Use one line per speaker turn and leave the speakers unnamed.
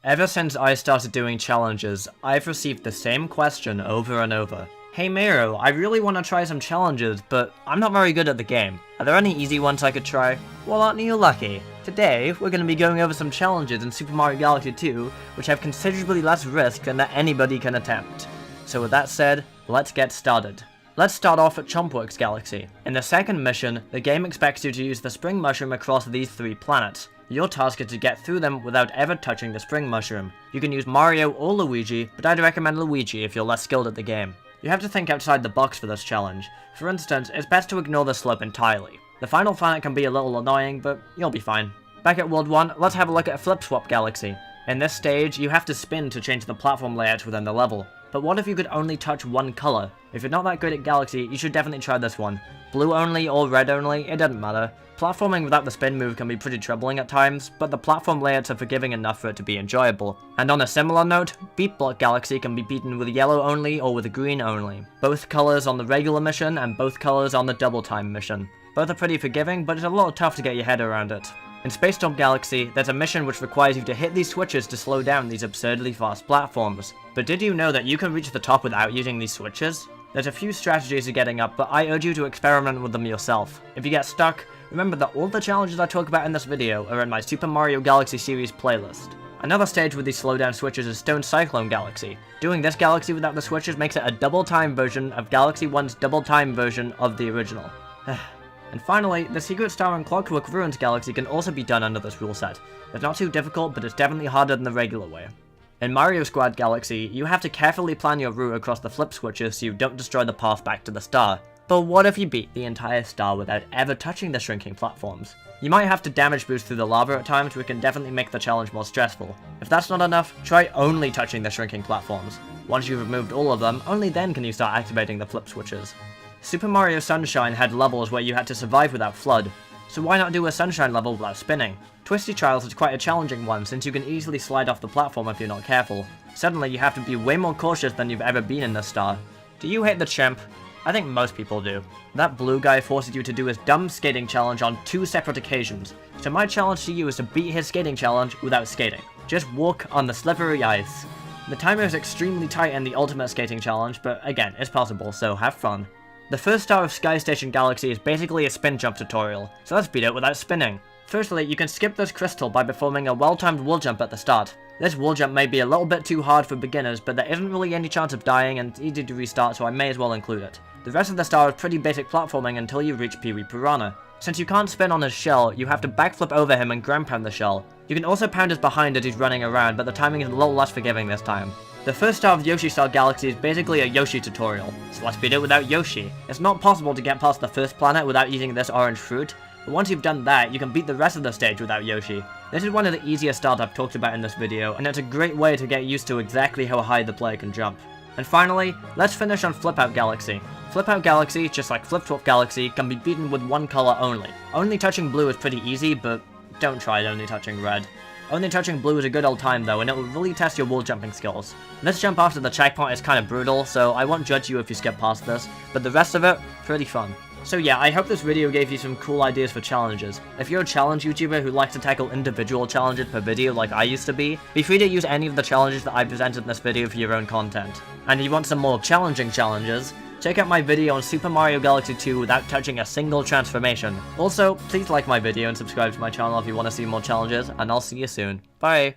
Ever since I started doing challenges, I've received the same question over and over. Hey Miro, I really want to try some challenges, but I'm not very good at the game. Are there any easy ones I could try? Well, aren't you lucky? Today, we're going to be going over some challenges in Super Mario Galaxy 2, which have considerably less risk than that anybody can attempt. So with that said, let's get started. Let's start off at Chompworks Galaxy. In the second mission, the game expects you to use the Spring Mushroom across these 3 planets. Your task is to get through them without ever touching the Spring Mushroom. You can use Mario or Luigi, but I'd recommend Luigi if you're less skilled at the game. You have to think outside the box for this challenge. For instance, it's best to ignore the slope entirely. The final planet can be a little annoying, but you'll be fine. Back at World 1, let's have a look at Flip Swap Galaxy. In this stage, you have to spin to change the platform layout within the level. But what if you could only touch one color? If you're not that good at Galaxy, you should definitely try this one. Blue only or red only, it doesn't matter. Platforming without the spin move can be pretty troubling at times, but the platform layouts are forgiving enough for it to be enjoyable. And on a similar note, Beat Block Galaxy can be beaten with yellow only or with green only. Both colors on the regular mission and both colors on the double time mission. Both are pretty forgiving, but it's a little tough to get your head around it. In Space Storm Galaxy, there's a mission which requires you to hit these switches to slow down these absurdly fast platforms. But did you know that you can reach the top without using these switches? There's a few strategies to getting up, but I urge you to experiment with them yourself. If you get stuck, remember that all the challenges I talk about in this video are in my Super Mario Galaxy series playlist. Another stage with these slowdown switches is Stone Cyclone Galaxy. Doing this galaxy without the switches makes it a double time version of Galaxy 1's double time version of the original. And finally, the Secret Star and Clockwork Ruins Galaxy can also be done under this rule set. It's not too difficult, but it's definitely harder than the regular way. In Mario Squad Galaxy, you have to carefully plan your route across the flip switches so you don't destroy the path back to the star. But what if you beat the entire star without ever touching the shrinking platforms? You might have to damage boost through the lava at times, which can definitely make the challenge more stressful. If that's not enough, try only touching the shrinking platforms. Once you've removed all of them, only then can you start activating the flip switches. Super Mario Sunshine had levels where you had to survive without FLUDD, so why not do a Sunshine level without spinning? Twisty Trials is quite a challenging one since you can easily slide off the platform if you're not careful. Suddenly you have to be way more cautious than you've ever been in this star. Do you hate the chimp? I think most people do. That blue guy forces you to do his dumb skating challenge on 2 separate occasions, so my challenge to you is to beat his skating challenge without skating. Just walk on the slippery ice. The timer is extremely tight in the ultimate skating challenge, but again, it's possible, so have fun. The first star of Sky Station Galaxy is basically a spin jump tutorial, so let's beat it without spinning. Firstly, you can skip this crystal by performing a well-timed wall jump at the start. This wall jump may be a little bit too hard for beginners, but there isn't really any chance of dying and it's easy to restart, so I may as well include it. The rest of the star is pretty basic platforming until you reach Pee Wee Piranha. Since you can't spin on his shell, you have to backflip over him and ground pound the shell. You can also pound his behind as he's running around, but the timing is a little less forgiving this time. The first star of Yoshi Star Galaxy is basically a Yoshi tutorial, so let's beat it without Yoshi. It's not possible to get past the first planet without using this orange fruit, but once you've done that, you can beat the rest of the stage without Yoshi. This is one of the easiest stars I've talked about in this video, and it's a great way to get used to exactly how high the player can jump. And finally, let's finish on Flip Out Galaxy. Flip Out Galaxy, just like Flip Swap Galaxy, can be beaten with one color only. Only touching blue is pretty easy, but don't try only touching red. Only touching blue is a good old time though, and it will really test your wall jumping skills. This jump after the checkpoint is kind of brutal, so I won't judge you if you skip past this, but the rest of it, pretty fun. So yeah, I hope this video gave you some cool ideas for challenges. If you're a challenge YouTuber who likes to tackle individual challenges per video like I used to be free to use any of the challenges that I presented in this video for your own content. And if you want some more challenging challenges, check out my video on Super Mario Galaxy 2 without touching a single transformation. Also, please like my video and subscribe to my channel if you want to see more challenges, and I'll see you soon. Bye!